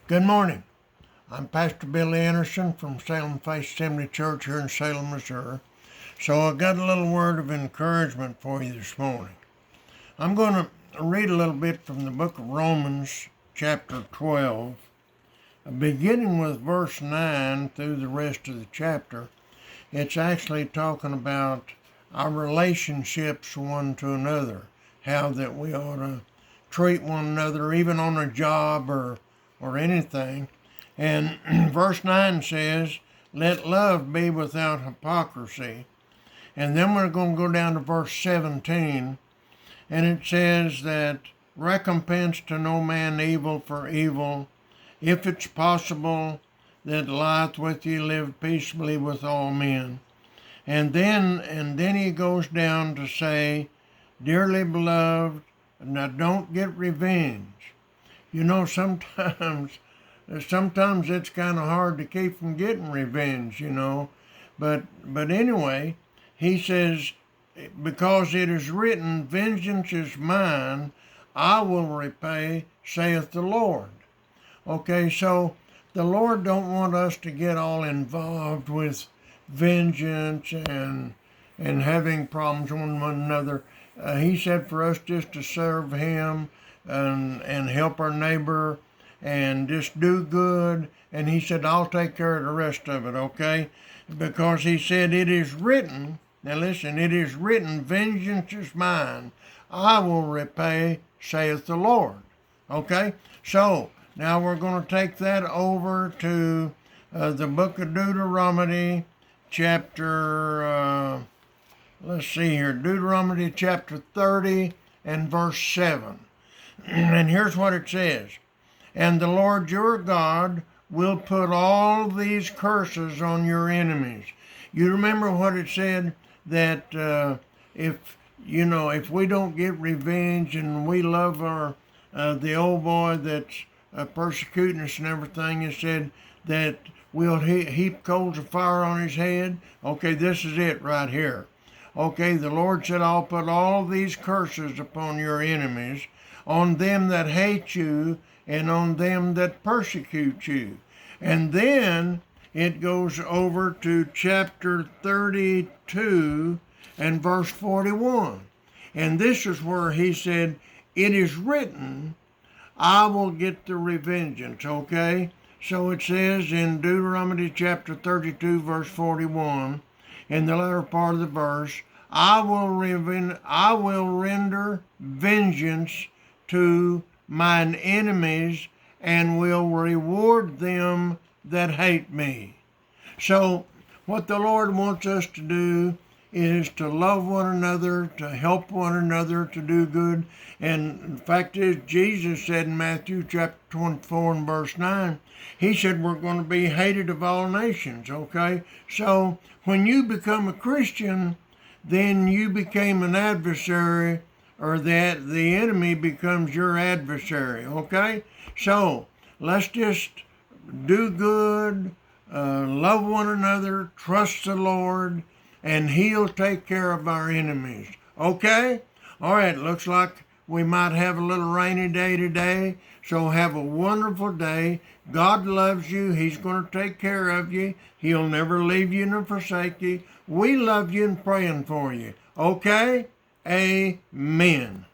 Good morning. I'm Pastor Billy Anderson from Salem Faith Assembly Church here in Salem, Missouri. So I got a little word of encouragement for you this morning. I'm going to read a little bit from the book of Romans, chapter 12, beginning with verse 9 through the rest of the chapter. It's actually talking about our relationships one to another, how that we ought to treat one another, even on a job or anything. And verse 9 says, let love be without hypocrisy. And then we're going to go down to verse 17, and it says that recompense to no man evil for evil, if it's possible that lieth with you, live peaceably with all men. And then he goes down to say, dearly beloved, now don't get revenge. You know, sometimes it's kind of hard to keep from getting revenge, But anyway, he says, because it is written, vengeance is mine, I will repay, saith the Lord. Okay, so the Lord don't want us to get all involved with vengeance and having problems with one another. He said for us just to serve him and help our neighbor and just do good. And he said, I'll take care of the rest of it, okay? Because he said, it is written, now listen, it is written, vengeance is mine, I will repay, saith the Lord. Okay? So, now we're going to take that over to the book of Deuteronomy, chapter, Deuteronomy chapter 30 and verse 7. And here's what it says. And the Lord your God will put all these curses on your enemies. You remember what it said, that if we don't get revenge and we love the old boy that's persecuting us and everything, it said that we'll heap coals of fire on his head. Okay, this is it right here. Okay, the Lord said, I'll put all these curses upon your enemies, on them that hate you, and on them that persecute you. And then it goes over to chapter 32 and verse 41. And this is where he said, it is written, I will get the revengeance, okay? So it says in Deuteronomy chapter 32, verse 41, in the latter part of the verse, I will render vengeance to mine enemies and will reward them that hate me. So what the Lord wants us to do is to love one another, to help one another, to do good. And the fact is, Jesus said in Matthew chapter 24 and verse 9, he said we're going to be hated of all nations, okay? So when you become a Christian, then you became an adversary, or that the enemy becomes your adversary, okay? So let's just do good, love one another, trust the Lord, and he'll take care of our enemies, okay? All right, looks like we might have a little rainy day today, so have a wonderful day. God loves you. He's going to take care of you. He'll never leave you nor forsake you. We love you and praying for you, okay? Amen.